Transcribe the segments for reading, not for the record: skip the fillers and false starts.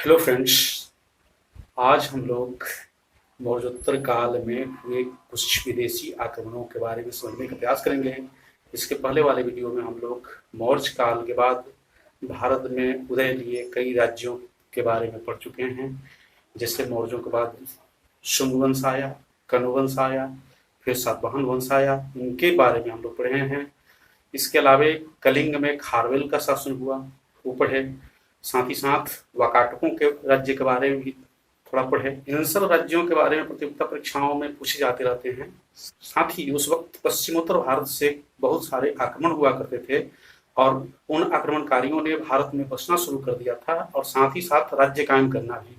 Hello friends. आज हम लोग मौर्योत्तर काल में हुए कुछ विदेशी आक्रमणों के बारे में समझने का प्रयास करेंगे। इसके पहले वाले वीडियो में हम लोग मौर्य काल के बाद भारत में उदय लिए कई राज्यों के बारे में पढ़ चुके हैं। जैसे मौर्यों के बाद शुंग वंश आया, कण्व वंश आया, फिर सातवाहन वंश आया, इनके बारे में हम लोग पढ़े हैं। इसके अलावे कलिंग में खारवेल का शासन हुआ, वो पढ़े। साथ ही साथ वाकाटकों के राज्य के बारे में भी थोड़ा पढ़े। इन सब राज्यों के बारे में प्रतियोगिता परीक्षाओं में पूछे जाते रहते हैं। साथ ही उस वक्त पश्चिमोत्तर भारत से बहुत सारे आक्रमण हुआ करते थे और उन आक्रमणकारियों ने भारत में बसना शुरू कर दिया था और साथ ही साथ राज्य कायम करना भी।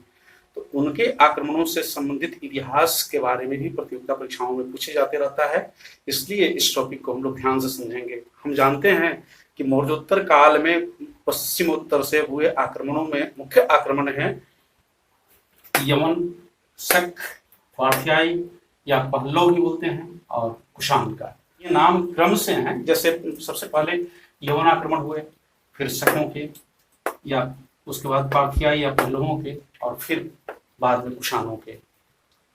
तो उनके आक्रमणों से संबंधित इतिहास के बारे में भी प्रतियोगिता परीक्षाओं में पूछे जाते रहता है, इसलिए इस टॉपिक को हम लोग ध्यान से समझेंगे। हम जानते हैं कि मौर्योत्तर काल में पश्चिमोत्तर से हुए आक्रमणों में मुख्य आक्रमण है यमन, शक, पार्थियाई या पल्लव भी बोलते हैं, और कुषाण का। ये नाम क्रम से हैं, जैसे सबसे पहले यमन आक्रमण हुए, फिर शकों के, या उसके बाद पार्थियाई या पल्लवों के, और फिर बाद में कुषाणों के।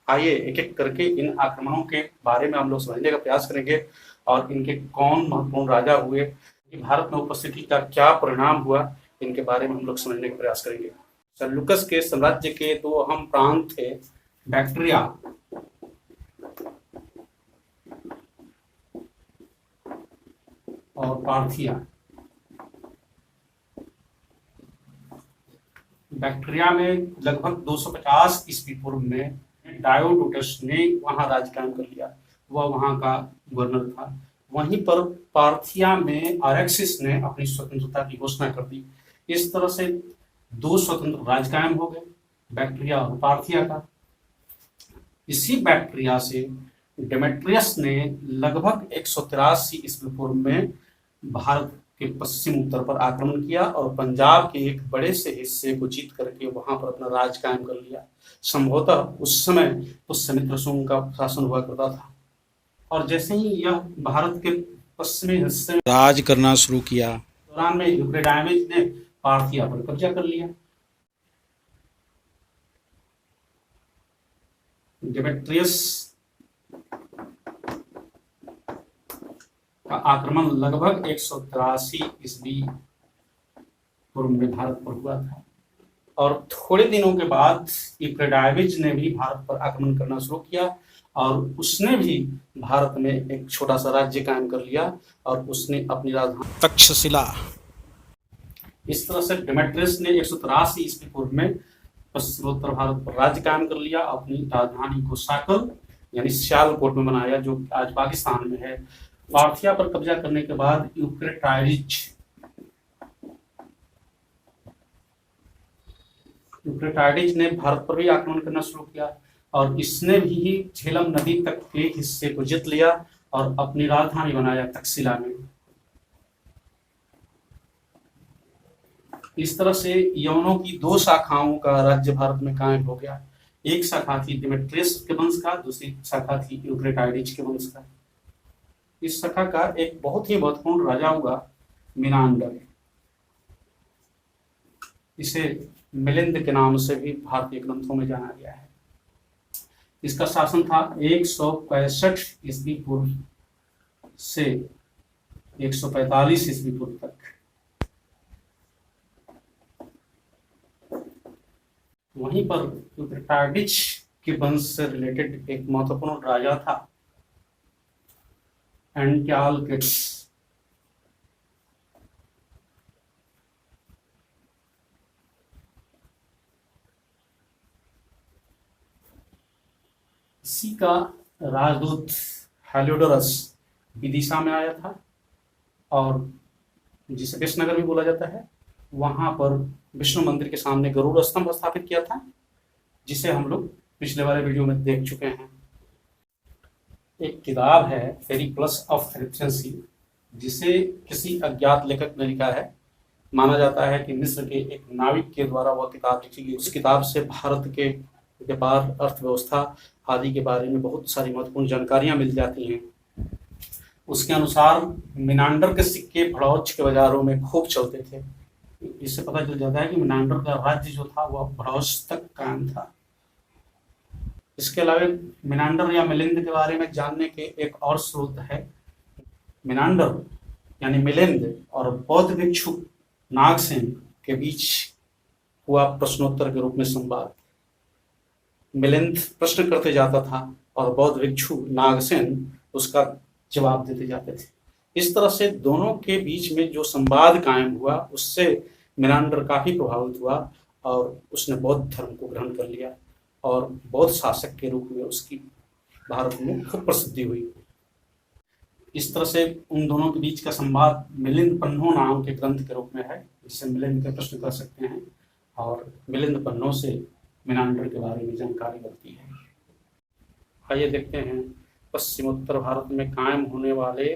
आइए एक एक करके इन आक्रमणों के बारे में हम लोग समझने का प्रयास करेंगे और इनके कौन महत्वपूर्ण राजा हुए, भारत में उपस्थिति का क्या परिणाम हुआ, इनके बारे में हम लोग समझने का प्रयास करेंगे। सेल्यूकस के साम्राज्य के दो अहम प्रांत थे, बैक्ट्रिया और पार्थिया। बैक्ट्रिया में लगभग 250 ईस्वी पूर्व में डायोडोटस ने वहां राज्य कायम कर लिया, वह वहां का गवर्नर था। वहीं पर पार्थिया में अरेक्सिस ने अपनी स्वतंत्रता की घोषणा कर दी। इस तरह से दो स्वतंत्र राज्य कायम हो गए, बैक्ट्रिया और पार्थिया का। इसी बैक्ट्रिया से डेमेट्रियस ने लगभग 183 ईस्वी पूर्व में भारत के पश्चिम उत्तर पर आक्रमण किया और पंजाब के एक बड़े से हिस्से को जीत करके वहां पर अपना राज कायम कर लिया। संभवतः उस समय पुष्यमित्र शुंग का शासन हुआ करता था, और जैसे ही यह भारत के पश्चिमी हिस्से में राज करना शुरू किया, दौरान में यूक्रेटाइड्स ने पार्थिया पर कब्जा कर लिया। डेमेट्रियस का आक्रमण लगभग 183 ईस्वी पूर्व में भारत पर हुआ था, और थोड़े दिनों के बाद यूक्रेटाइड्स ने भी भारत पर आक्रमण करना शुरू किया और उसने भी भारत में एक छोटा सा राज्य कायम कर लिया और उसने अपनी राजधानी तक्षशिला। इस तरह से डेमेट्रियस ने 183 ईस्वी पूर्व में पश्चिमोत्तर भारत पर राज्य कायम कर लिया, अपनी राजधानी को साकल यानी सियालकोट में बनाया, जो आज पाकिस्तान में है। पार्थिया पर कब्जा करने के बाद यूक्रेटाइड्स ने भारत पर भी आक्रमण करना शुरू किया और इसने भी झेलम नदी तक के हिस्से को जीत लिया और अपनी राजधानी बनाया तक्षशिला में। इस तरह से यवनों की दो शाखाओं का राज्य भारत में कायम हो गया। एक शाखा थी डेमेट्रियस के वंश का, दूसरी शाखा थी यूक्रेटाइड्स के वंश का। इस शाखा का एक बहुत ही महत्वपूर्ण राजा हुआ मिनांडर। इसे मिलिंद के नाम से भी भारतीय ग्रंथों में जाना गया है। इसका शासन था 165 ईस्वी पूर्व से 145 ईस्वी पूर्व तक। वहीं पर यूक्रेटाइड्स के वंश से रिलेटेड एक महत्वपूर्ण राजा था एंटियालकिड्स। इसी का राजदूत हेलियोडोरस विदिशा में आया था और जिसे विष्णुनगर भी बोला जाता है, वहां पर विष्णु मंदिर के सामने गरुड़ स्तंभ स्थापित किया था, जिसे हम लोग पिछले वाले वीडियो में देख चुके हैं। एक किताब है पेरिप्लस ऑफ एफिशिएंसी, जिसे किसी अज्ञात लेखक ने लिखा है। माना जाता है कि मिस्र के एक नाविक के द्वारा वह किताब लिखी गई। उस किताब से भारत के व्यापार, अर्थव्यवस्था आदि के बारे में बहुत सारी महत्वपूर्ण जानकारियां मिल जाती हैं। उसके अनुसार मिनांडर के सिक्के भड़ौच के बाजारों में खूब चलते थे। इससे पता चल जाता है कि मेनांडर का राज्य जो था वह ब्रज तक कायम था। इसके अलावा मेनांडर या मिलिंद के बारे में जानने के एक और स्रोत है। मेनांडर यानी मिलिंद और बौद्ध भिक्षु नागसेन के बीच हुआ प्रश्नोत्तर के रूप में संवाद। मिलिंद प्रश्न करते जाता था और बौद्ध भिक्षु नागसेन उसका जवाब देते जाते थे। इस तरह से दोनों के बीच में जो संवाद कायम हुआ उससे मेनांडर काफी प्रभावित हुआ और उसने बौद्ध धर्म को ग्रहण कर लिया और बौद्ध शासक के रूप में उसकी भारत में खूब प्रसिद्धि हुई। इस तरह से उन दोनों के बीच का संवाद मिलिंद पन्नो नाम के ग्रंथ के रूप में है, जिससे मिलिंद के प्रश्न कर सकते हैं और मिलिंद पन्नो से मेनांडर के बारे में जानकारी मिलती है। आइए देखते हैं पश्चिमोत्तर भारत में कायम होने वाले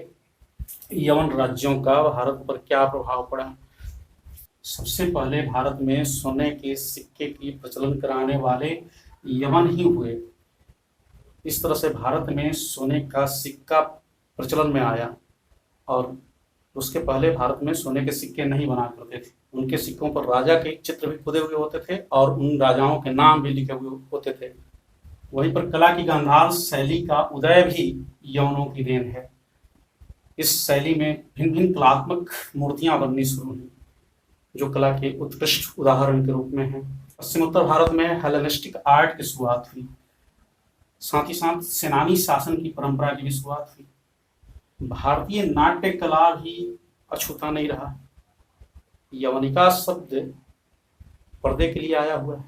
यवन राज्यों का भारत पर क्या प्रभाव पड़ा। सबसे पहले भारत में सोने के सिक्के की प्रचलन कराने वाले यवन ही हुए। इस तरह से भारत में सोने का सिक्का प्रचलन में आया और उसके पहले भारत में सोने के सिक्के नहीं बना करते थे। उनके सिक्कों पर राजा के चित्र भी खुदे हुए होते थे और उन राजाओं के नाम भी लिखे हुए होते थे। वहीं पर कला की गांधार शैली का उदय भी यवनों की देन है। इस शैली में भिन्न भिन्न कलात्मक मूर्तियां बननी शुरू हुई, जो कला के उत्कृष्ट उदाहरण के रूप में है। पश्चिमोत्तर भारत में हेलेनिस्टिक आर्ट की शुरुआत हुई, साथ ही साथ सेनानी शासन की परंपरा की भी शुरुआत हुई। भारतीय नाट्य कला भी अछूता नहीं रहा। यवनिका शब्द पर्दे के लिए आया हुआ है,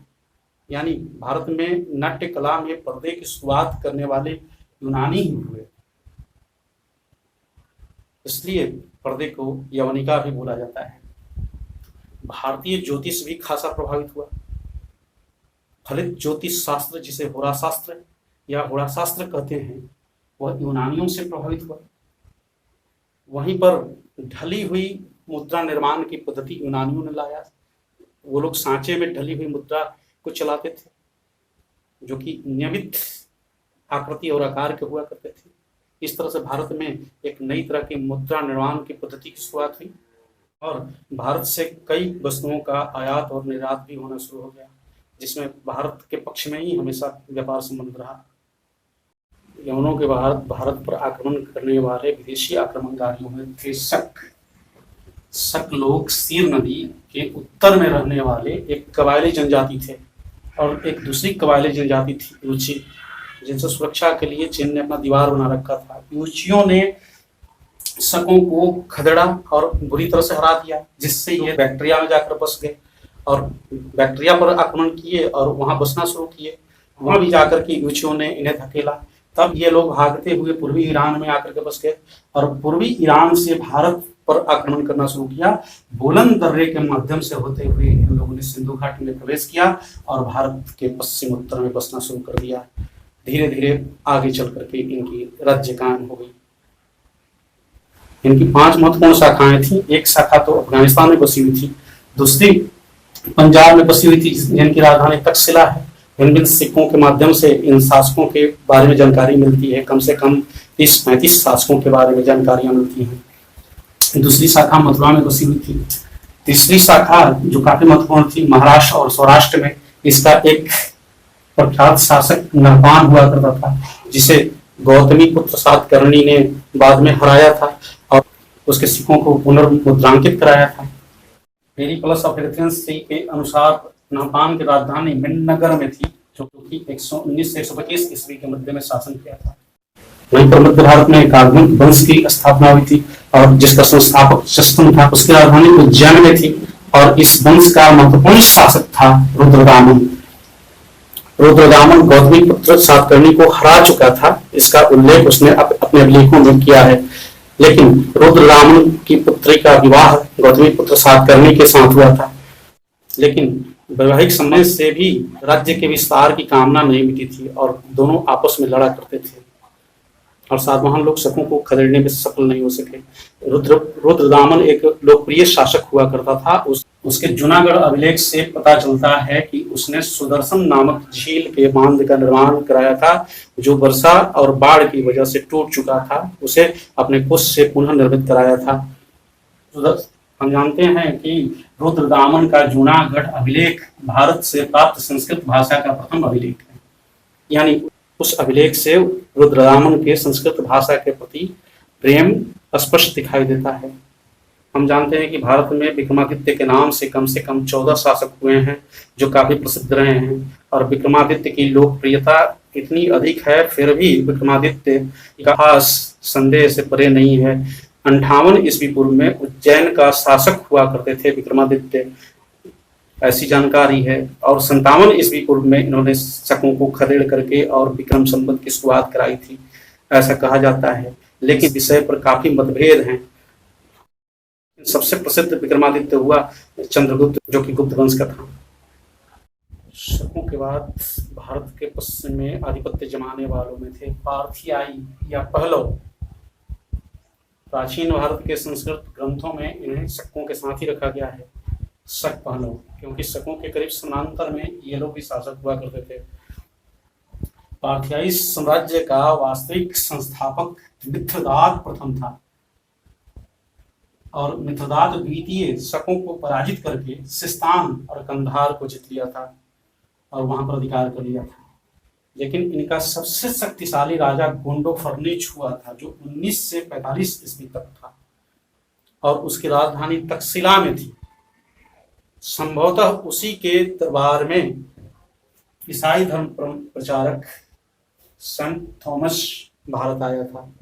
यानी भारत में नाट्य कला में पर्दे की शुरुआत करने वाले यूनानी ही हुए, इसलिए पर्दे को यवनिका भी बोला जाता है। भारतीय ज्योतिष भी खासा प्रभावित हुआ। फलित ज्योतिष शास्त्र, जिसे होरा शास्त्र या होरा शास्त्र कहते हैं, वह यूनानियों से प्रभावित हुआ। वहीं पर ढली हुई मुद्रा निर्माण की पद्धति यूनानियों ने लाया। वो लोग सांचे में ढली हुई मुद्रा को चलाते थे, जो कि नियमित आकृति और आकार के हुआ करते थे। इस तरह से भारत में एक नई तरह की मुद्रा निर्माण की पद्धति की शुरुआत हुई और भारत से कई वस्तुओं का आयात और निर्यात भी होना शुरू हो गया, जिसमें भारत के पक्ष में ही हमेशा व्यापार संबंध रहा। यवनों के भारत पर आक्रमण करने वाले विदेशी आक्रमणकारियों में थे शक लोग सीर नदी के उत्तर में रहने वाले एक कबायली जनजाति थे और एक दूसरी कबायली जनजाति थी यूची, जिनसे सुरक्षा के लिए चीन ने अपना दीवार बना रखा था। यूचियों ने शकों को खदेड़ा और बुरी तरह से हरा दिया, जिससे ये बैक्टीरिया में जाकर बस गए और बैक्टीरिया पर आक्रमण किए और वहां बसना शुरू किए। वहां भी जाकर के यूचियों ने इन्हें धकेला। तब ये लोग भागते हुए पूर्वी ईरान में आकर के बस गए और पूर्वी ईरान से भारत पर आक्रमण करना शुरू किया। बोलन दर्रे के माध्यम से होते हुए इन लोगों ने सिंधु घाटी में प्रवेश किया और भारत के पश्चिम उत्तर में बसना शुरू कर दिया। धीरे धीरे आगे चल करके इनकी राज्य कायम हो गई। इनकी 5 महत्वपूर्ण शाखाएं थी। एक शाखा तो अफगानिस्तान में बसी हुई थी, दूसरी पंजाब में बसी हुई थी, जिनकी राजधानी तक्षशिला है। भिन्न सिक्कों के माध्यम से इन शासकों के बारे में जानकारी मिलती है। कम से कम 30-35 शासकों के बारे में जानकारियां मिलती हैं। दूसरी शाखा मथुरा में बसी हुई थी। तीसरी शाखा जो काफी महत्वपूर्ण थी, महाराष्ट्र और सौराष्ट्र में, इसका एक प्रख्यात शासक नरपान हुआ करता था, जिसे गौतमी पुत्र सातकर्णी ने बाद में हराया था और उसके सिक्कों को पुनर्मुद्रांकित कराया था। पेरिप्लस ऑफ एथेंस के अनुसार नहपान की राजधानी मिन्नगर में थी, जो कि 119 से 125 ईस्वी के मध्य में शासन किया था। वहीं पर मध्य भारत में कागभंग वंश की स्थापना हुई थी और जिसका संस्थापक जस्तुन था, उसकी राजधानी उज्जैन में थी और इस वंश का महत्वपूर्ण शासक था रुद्रदामन। रुद्रदामन गौतमी पुत्र सातकर्णी को हरा चुका था। इसका उल्लेख उसने अपने अभिलेखों में किया है। लेकिन रुद्रदामन की पुत्री का विवाह गौतमी पुत्र सातकर्णी के साथ हुआ था, लेकिन वैवाहिक संबंध से भी राज्य के विस्तार की कामना नहीं मिटी थी और दोनों आपस में लड़ा करते थे और सातवाहन लोग शकों को खदेड़ने में सफल नहीं हो सके। रुद्रदामन एक लोकप्रिय शासक हुआ करता था। उसके जूनागढ़ अभिलेख से पता चलता है कि उसने सुदर्शन नामक झील के बांध का निर्माण कराया था, जो वर्षा और बाढ़ की वजह से टूट चुका था। उसे अपने कुश से पुनः निर्मित कराया था। हम जानते हैं कि रुद्रदामन का जूनागढ़ अभिलेख भारत से प्राप्त संस्कृत भाषा का प्रथम अभिलेख है। यानी उस अभिलेख से रुद्रदामन के संस्कृत भाषा के प्रति प्रेम स्पष्ट दिखाई देता है। हम जानते हैं कि भारत में विक्रमादित्य के नाम से कम 14 शासक हुए हैं जो काफी प्रसिद्ध रहे हैं, और विक्रमादित्य की लोकप्रियता इतनी अधिक है, फिर भी विक्रमादित्य का इतिहास संदेह से परे नहीं है। 58 ईस्वी पूर्व में उज्जैन का शासक हुआ करते थे विक्रमादित्य, ऐसी जानकारी है, और 57 ईस्वी पूर्व में इन्होंने शकों को खदेड़ करके और विक्रम संवत की शुरुआत कराई थी, ऐसा कहा जाता है। लेकिन विषय पर काफी मतभेद हैं। सबसे प्रसिद्ध विक्रमादित्य हुआ चंद्रगुप्त, जो कि गुप्त वंश का था। शकों के बाद भारत के पश्चिम में आधिपत्य जमाने वालों में थे पार्थियाई या पहलव। प्राचीन भारत के संस्कृत ग्रंथों में इन्हें शकों के साथ ही रखा गया है, शक पहलव, क्योंकि शकों के करीब समानांतर में ये लोग भी शासक हुआ करते थे। पार्थियाई साम्राज्य का वास्तविक संस्थापक मित्रदात प्रथम था, और मित्रदात द्वितीय शकों को पराजित करके सिस्तान और कंधार को जीत लिया था और वहां पर अधिकार कर लिया था। लेकिन इनका सबसे शक्तिशाली राजा गोंडोफर्निच हुआ था, जो 19 से 45 ईस्वी तक था, और उसकी राजधानी तक्षशिला में थी। संभवतः उसी के दरबार में ईसाई धर्म प्रचारक संत थॉमस भारत आया था।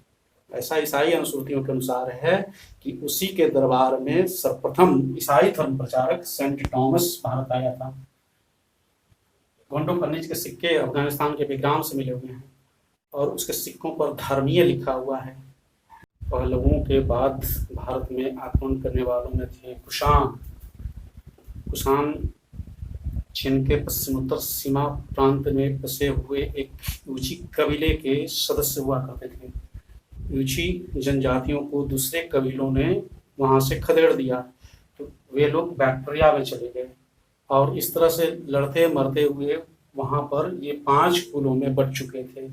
ऐसा ईसाई अनुश्रुतियों के अनुसार है कि उसी के दरबार में सर्वप्रथम ईसाई धर्म प्रचारक सेंट थॉमस भारत आया था। गोंडोफर्निच के सिक्के अफगानिस्तान के बेग्राम से मिले हुए हैं, और उसके सिक्कों पर धर्मीय लिखा हुआ है। पहलवों के बाद भारत में आक्रमण करने वालों में थे कुषाण। कुषाण चीन के पश्चिमोत्तर सीमा प्रांत में बसे हुए एक यूची कबीले के सदस्य हुआ करते थे। यूची जनजातियों को दूसरे कबीलों ने वहां से खदेड़ दिया, तो वे लोग बैक्टीरिया में चले गए, और इस तरह से लड़ते मरते हुए वहां पर ये 5 कुलों में बट चुके थे,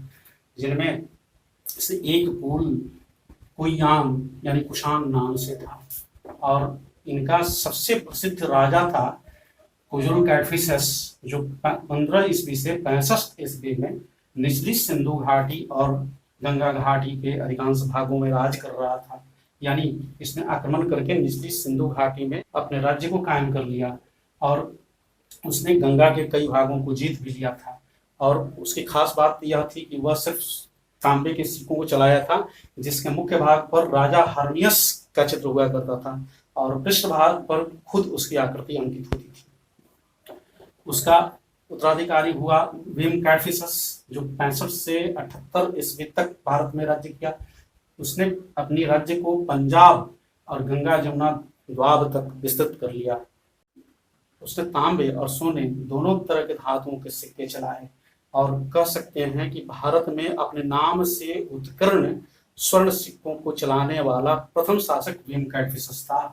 जिनमें से एक कुल कुयान यानी कुषाण नाम से था, और इनका सबसे प्रसिद्ध राजा था कुजुल कैडफिसस, जो 15 ईस्वी से 65 ईस्वी में निचली सिंधु घाटी और गंगा घाटी के अधिकांश भागों में राज कर रहा था। यानी इसने आक्रमण करके निचली सिंधु घाटी में अपने राज्य को कायम कर लिया, और उसने गंगा के कई भागों को जीत भी लिया था। और उसकी खास बात यह थी कि वह सिर्फ तांबे के सिक्कों को चलाया था, जिसके मुख्य भाग पर राजा हर्मियस का चित्र हुआ करता था, और पृष्ठ भाग पर खुद उसकी आकृति अंकित होती थी। उसका उत्तराधिकारी हुआ भीम कैडफिसस, जो 65 से 78 ईस्वी तक भारत में राज्य किया। उसने अपनी राज्य को पंजाब और गंगा जमुना द्वाब तक विस्तृत कर लिया। उसने तांबे और सोने दोनों तरह के धातुओं के सिक्के चलाए, और कह सकते हैं कि भारत में अपने नाम से उत्कीर्ण स्वर्ण सिक्कों को चलाने वाला प्रथम शासक भीम कैडफिसस था।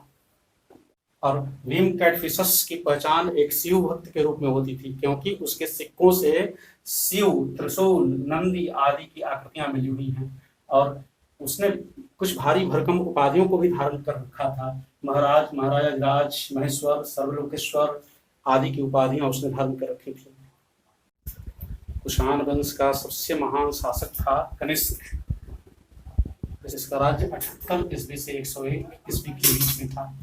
और भीम कैडफिसस की पहचान एक शिव भक्त के रूप में होती थी, क्योंकि उसके सिक्कों से शिव, त्रिशूल, नंदी आदि की आकृतियां मिली हुई हैं, और उसने कुछ भारी भरकम उपाधियों को भी धारण कर रखा था। महाराज, महाराज, महेश्वर, सर्वलोकेश्वर आदि की उपाधियां उसने धारण कर रखी थी। कुषाण वंश का सबसे महान शासक था कनिष्क, जिसका राज्य 78 ईस्वी से 101 ईस्वी के बीच में था।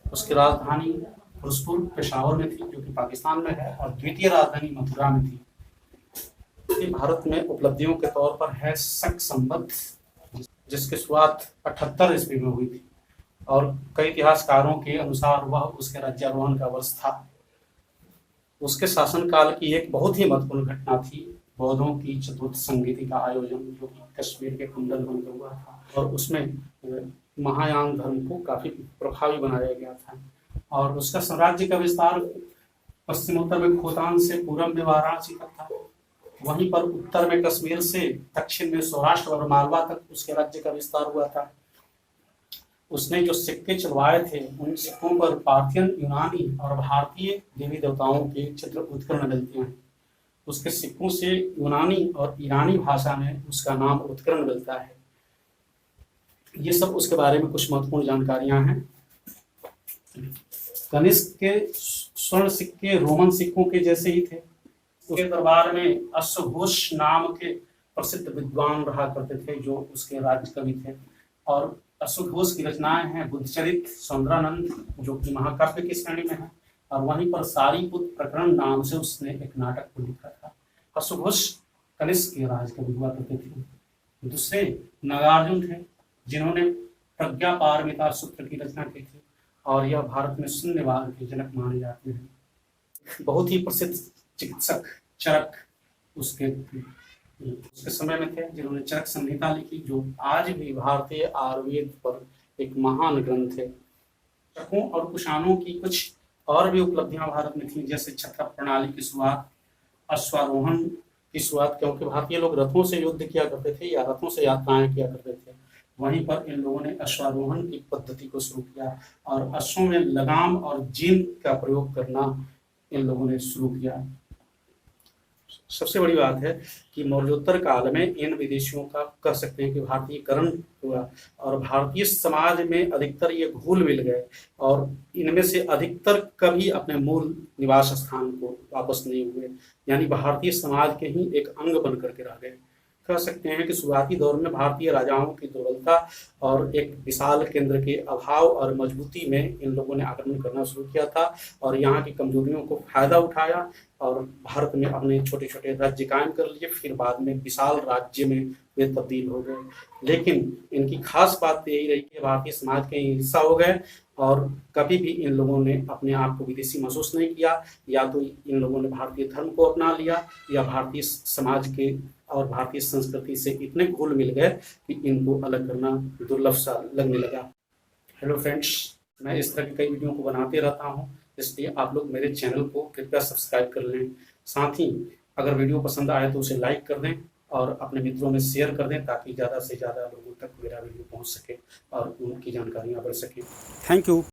उसकी राजधानी फिरोजपुर पेशावर में थी, जो कि पाकिस्तान में है, और द्वितीय राजधानी मथुरा में थी। भारत में उपलब्धियों के तौर पर है शक संवत, जिसकी शुरुआत 78 ईस्वी में हुई थी, और कई इतिहासकारों के अनुसार वह उसके राज्यारोहण का वर्ष था। उसके शासनकाल की एक बहुत ही महत्वपूर्ण घटना थी बौद्धों की चतुर्थ संगीति का आयोजन, जो कि कश्मीर के कुंडलबन में हुआ था, और उसमें महायान धर्म को काफी प्रभावी बनाया गया था। और उसका साम्राज्य का विस्तार पश्चिमोत्तर में खोतान से पूर्व में वाराणसी तक था, वहीं पर उत्तर में कश्मीर से दक्षिण में सौराष्ट्र और मालवा तक उसके राज्य का विस्तार हुआ था। उसने जो सिक्के चलवाए थे, उन सिक्कों पर पार्थियन, यूनानी और भारतीय देवी देवताओं के चित्र उत्कीर्ण मिलते हैं। उसके सिक्कों से यूनानी और ईरानी भाषा में उसका नाम उत्कीर्ण मिलता है। ये सब उसके बारे में कुछ महत्वपूर्ण जानकारियां हैं। कनिष्क के स्वर्ण सिक्के रोमन सिक्कों के जैसे ही थे। उसके दरबार में अश्वघोष नाम के प्रसिद्ध विद्वान रहा करते थे, जो उसके राज्य कवि थे। और अश्वघोष की रचनाएं हैं बुद्धचरित, सौंदरानंद, जो कि महाकाव्य की श्रेणी में है, और वहीं पर सारीपुत्र प्रकरण नाम से उसने एक नाटक को लिखा था। अश्वघोष कनिष्क के राज कवि हुआ करते थे। दूसरे नागार्जुन थे, जिन्होंने प्रज्ञा पारमिता सूत्र की रचना की थी, और यह भारत में शून्यवाद के जनक माने जाते हैं। बहुत ही प्रसिद्ध चिकित्सक चरक उसके समय में थे, जिन्होंने चरक संहिता लिखी, जो आज भी भारतीय आयुर्वेद पर एक महान ग्रंथ है। चरकों और कुषाणों की कुछ और भी उपलब्धियां भारत में थी, जैसे छत्र प्रणाली की शुरुआत, अश्वारोहण की शुरुआत, क्योंकि भारतीय लोग रथों से युद्ध किया करते थे या रथों से यात्राएं किया करते थे। वहीं पर इन लोगों ने अश्वारोहण की पद्धति को शुरू किया, और अश्वों में लगाम और जीन का प्रयोग करना इन लोगों ने शुरू किया। सबसे बड़ी बात है कि मौर्योत्तर काल में इन विदेशियों का कह सकते हैं कि भारतीयकरण हुआ, और भारतीय समाज में अधिकतर ये घुल मिल गए, और इनमें से अधिकतर कभी अपने मूल निवास स्थान को वापस नहीं हुए, यानी भारतीय समाज के ही एक अंग बन करके रह गए। कह सकते हैं कि शुरुआती दौर में भारतीय राजाओं की दुर्बलता और एक विशाल केंद्र के अभाव और मजबूती में इन लोगों ने आक्रमण करना शुरू किया था, और यहाँ की कमजोरियों को फायदा उठाया और भारत में अपने छोटे छोटे राज्य कायम कर लिए। फिर बाद में विशाल राज्य में वे तब्दील हो गए, लेकिन इनकी खास बात यही रही कि भारतीय समाज के हिस्सा हो गए, और कभी भी इन लोगों ने अपने आप को विदेशी महसूस नहीं किया। या तो इन लोगों ने भारतीय धर्म को अपना लिया, या भारतीय समाज के और भारतीय संस्कृति से इतने घुल मिल गए कि इनको अलग करना दुर्लभ सा लगने लगा। हेलो फ्रेंड्स, मैं इस तरह की कई वीडियो को बनाते रहता हूं, इसलिए आप लोग मेरे चैनल को कृपया सब्सक्राइब कर लें। साथ ही अगर वीडियो पसंद आए तो उसे लाइक कर दें और अपने मित्रों में शेयर कर दें, ताकि ज़्यादा से ज़्यादा लोगों तक मेरा वीडियो पहुंच सके और उनकी जानकारियां बढ़ सके। Thank you.